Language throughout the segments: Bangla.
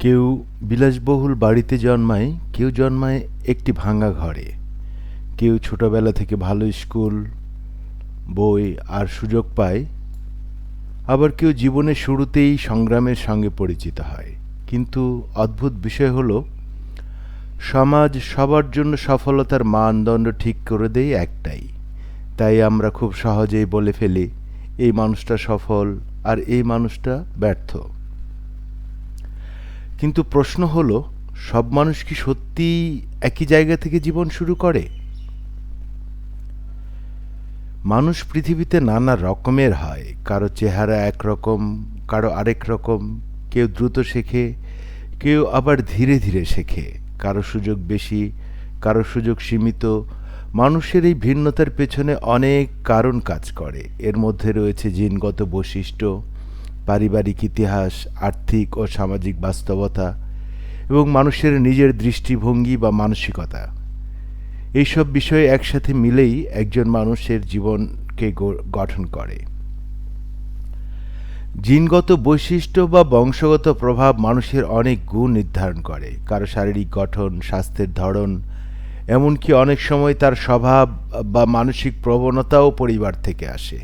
কেউ বিলাসবহুল বাড়িতে জন্মায়, কেউ জন্মায় একটি ভাঙা ঘরে। কেউ ছোটবেলা থেকে ভালো স্কুল, বই আর সুযোগ পায়, আবার কেউ জীবনের শুরুতেই সংগ্রামের সঙ্গে পরিচিত হয়। কিন্তু অদ্ভুত বিষয় হলো, সমাজ সবার জন্য সফলতার মানদণ্ড ঠিক করে দেয় একটাই। তাই আমরা খুব সহজেই বলে ফেলি, এই মানুষটা সফল আর এই মানুষটা ব্যর্থ। কিন্তু প্রশ্ন হলো, সব মানুষ কি সত্যিই একই জায়গা থেকে জীবন শুরু করে? মানুষ পৃথিবীতে নানা রকমের হয়। কারো চেহারা একরকম, কারো আরেক রকম। কেউ দ্রুত শেখে, কেউ আবার ধীরে ধীরে শেখে। কারো সুযোগ বেশি, কারো সুযোগ সীমিত। মানুষের এই ভিন্নতার পেছনে অনেক কারণ কাজ করে। এর মধ্যে রয়েছে জিনগত বৈশিষ্ট্য, পারিবারিক ইতিহাস, আর্থিক ও সামাজিক বাস্তবতা এবং মানুষের নিজের দৃষ্টিভঙ্গি বা মানসিকতা। এইসব বিষয় একসাথে মিলেই একজন মানুষের জীবনকে গঠন করে। জিনগত বৈশিষ্ট্য বা বংশগত প্রভাব মানুষের অনেক গুণ নির্ধারণ করে। কারো শারীরিক গঠন, স্বাস্থ্যের ধরন, এমনকি অনেক সময় তার স্বভাব বা মানসিক প্রবণতাও পরিবার থেকে আসে।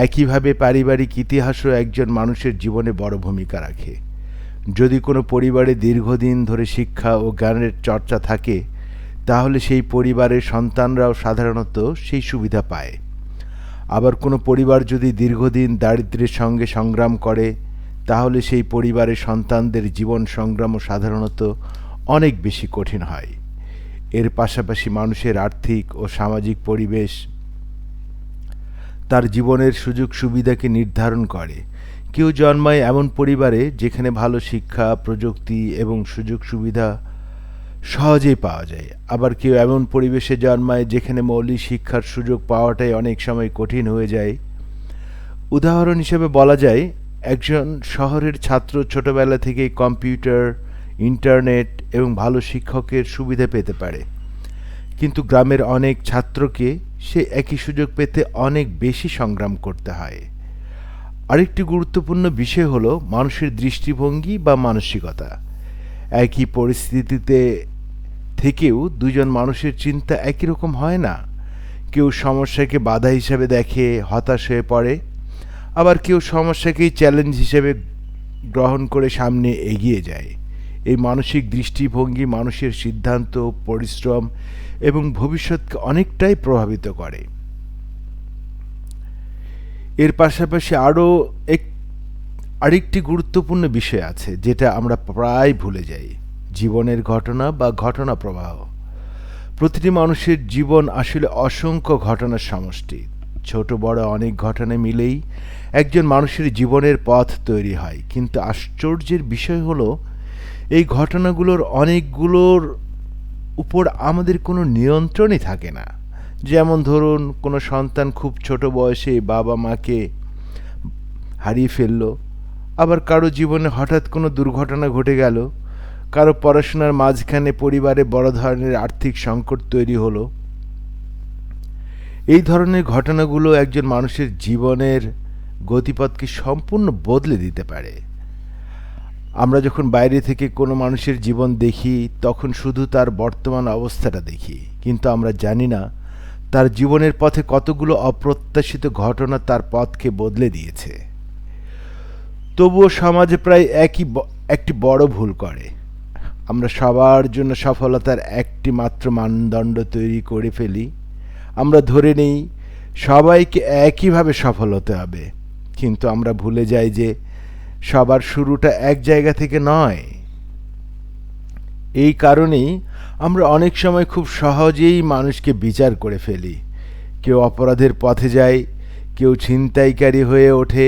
একইভাবে পারিবারিক ইতিহাসও একজন মানুষের জীবনে বড় ভূমিকা রাখে। যদি কোনো পরিবারে দীর্ঘদিন ধরে শিক্ষা ও জ্ঞানের চর্চা থাকে, তাহলে সেই পরিবারের সন্তানরাও সাধারণত সেই সুবিধা পায়। আবার কোনো পরিবার যদি দীর্ঘদিন দারিদ্র্যের সঙ্গে সংগ্রাম করে, তাহলে সেই পরিবারের সন্তানদের জীবন সংগ্রামও সাধারণত অনেক বেশি কঠিন হয়। এর পাশাপাশি মানুষের আর্থিক ও সামাজিক পরিবেশ তার জীবনের সুযোগ সুবিধাকে নির্ধারণ করে। কেউ জন্মায় এমন পরিবারে যেখানে ভালো শিক্ষা, প্রযুক্তি এবং সুযোগ সুবিধা সহজেই পাওয়া যায়। আবার কেউ এমন পরিবেশে জন্মায় যেখানে মৌলিক শিক্ষার সুযোগ পাওয়াটাই অনেক সময় কঠিন হয়ে যায়। উদাহরণ হিসেবে বলা যায়, একজন শহরের ছাত্র ছোটবেলা থেকেই কম্পিউটার, ইন্টারনেট এবং ভালো শিক্ষকের সুবিধা পেতে পারে, কিন্তু গ্রামের অনেক ছাত্রকে সে একই সুযোগ পেতে অনেক বেশি সংগ্রাম করতে হয়। আরেকটি গুরুত্বপূর্ণ বিষয় হলো মানুষের দৃষ্টিভঙ্গি বা মানসিকতা। একই পরিস্থিতিতে থেকেও দুজন মানুষের চিন্তা একই রকম হয় না। কেউ সমস্যাকে বাধা হিসেবে দেখে, হতাশ হয়ে পড়ে। আবার কেউ সমস্যাকেই চ্যালেঞ্জ হিসেবে গ্রহণ করে সামনে এগিয়ে যায়। এই মানসিক দৃষ্টিভঙ্গি মানুষের সিদ্ধান্ত, পরিশ্রম এবং ভবিষ্যৎকে অনেকটাই প্রভাবিত করে। এর পাশাপাশি আরেকটি গুরুত্বপূর্ণ বিষয় আছে যেটা আমরা প্রায় ভুলে যাই, জীবনের ঘটনা বা ঘটনা প্রবাহ। প্রতিটি মানুষের জীবন আসলে অসংখ্য ঘটনার সমষ্টি। ছোট বড় অনেক ঘটনা মিলেই একজন মানুষের জীবনের পথ তৈরি হয়। কিন্তু আশ্চর্যের বিষয় হলো, এই ঘটনাগুলোর অনেকগুলোর উপর আমাদের কোনো নিয়ন্ত্রণই থাকে না। যেমন ধরুন, কোনো সন্তান খুব ছোট বয়সে বাবা মাকে হারিয়ে ফেলল। আবার কারো জীবনে হঠাৎ কোনো দুর্ঘটনা ঘটে গেল। কারো পড়াশোনার মাঝখানে পরিবারে বড় ধরনের আর্থিক সংকট তৈরি হলো। এই ধরনের ঘটনাগুলো একজন মানুষের জীবনের গতিপথকে সম্পূর্ণ বদলে দিতে পারে। আমরা যখন বাইরে থেকে কোনো মানুষের জীবন দেখি, তখন শুধু তার বর্তমান অবস্থাটা দেখি, কিন্তু আমরা জানি না তার জীবনের পথে কতগুলো অপ্রত্যাশিত ঘটনা তার পথকে বদলে দিয়েছে। তবুও সমাজে প্রায় একটি বড় ভুল করে। আমরা সবার জন্য সফলতার একটি মাত্র মানদণ্ড তৈরি করে ফেলি। আমরা ধরে নেই সবাইকে একইভাবে সফল হতে হবে, কিন্তু আমরা ভুলে যাই যে সবার শুরুটা এক জায়গা থেকে নয়। এই কারণেই আমরা অনেক সময় খুব সহজেই মানুষকে বিচার করে ফেলি। কেউ অপরাধের পথে যায়, কেউ ছিনতাইকারী হয়ে ওঠে,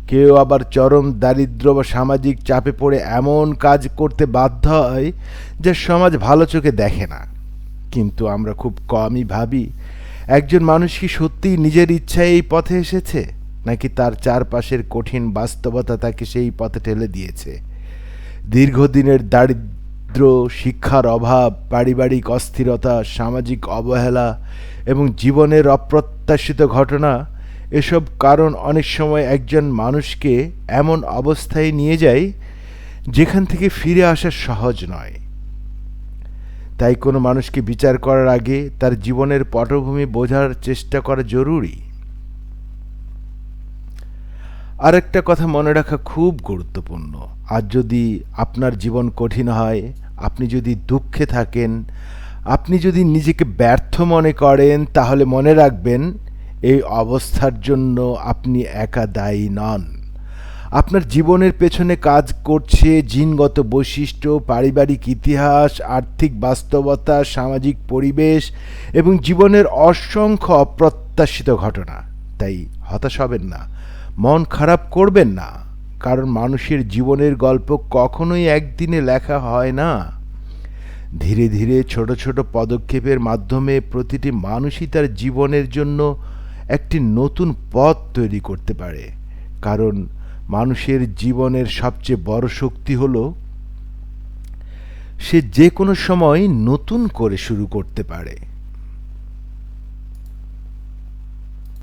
কেউ আবার চরম দারিদ্র বা সামাজিক চাপে পড়ে এমন কাজ করতে বাধ্য হয় যা সমাজ ভালো চোখে দেখে না। কিন্তু আমরা খুব কমই ভাবি, একজন মানুষ কি সত্যিই নিজের ইচ্ছায় এই পথে এসেছে, নাকি তার চারপাশের কঠিন বাস্তবতা তাকে সেই পথে ঠেলে দিয়েছে। দীর্ঘদিনের দারিদ্র, শিক্ষার অভাব, পারিবারিক অস্থিরতা, সামাজিক অবহেলা এবং জীবনের অপ্রত্যাশিত ঘটনা, এসব কারণ অনেক সময় একজন মানুষকে এমন অবস্থায় নিয়ে যায় যেখান থেকে ফিরে আসা সহজ নয়। তাই কোনো মানুষকে বিচার করার আগে তার জীবনের পটভূমি বোঝার চেষ্টা করা জরুরি। আরেকটা কথা মনে রাখা খুব গুরুত্বপূর্ণ। আজ যদি আপনার জীবন কঠিন হয়, আপনি যদি দুঃখে থাকেন, আপনি যদি নিজেকে ব্যর্থ মনে করেন, তাহলে মনে রাখবেন এই অবস্থার জন্য আপনি একা দায়ী নন। আপনার জীবনের পেছনে কাজ করছে জিনগত বৈশিষ্ট্য, পারিবারিক ইতিহাস, আর্থিক বাস্তবতা, সামাজিক পরিবেশ এবং জীবনের অসংখ্য অপ্রত্যাশিত ঘটনা। তাই হতাশ হবেন না, মন খারাপ করবেন না, কারণ মানুষের জীবনের গল্প কখনোই একদিনে লেখা হয় না। ধীরে ধীরে ছোট ছোট পদক্ষেপের মাধ্যমে প্রতিটি মানুষই তার জীবনের জন্য একটি নতুন পথ তৈরি করতে পারে। কারণ মানুষের জীবনের সবচেয়ে বড় শক্তি হলো সে যে কোনো সময় নতুন করে শুরু করতে পারে।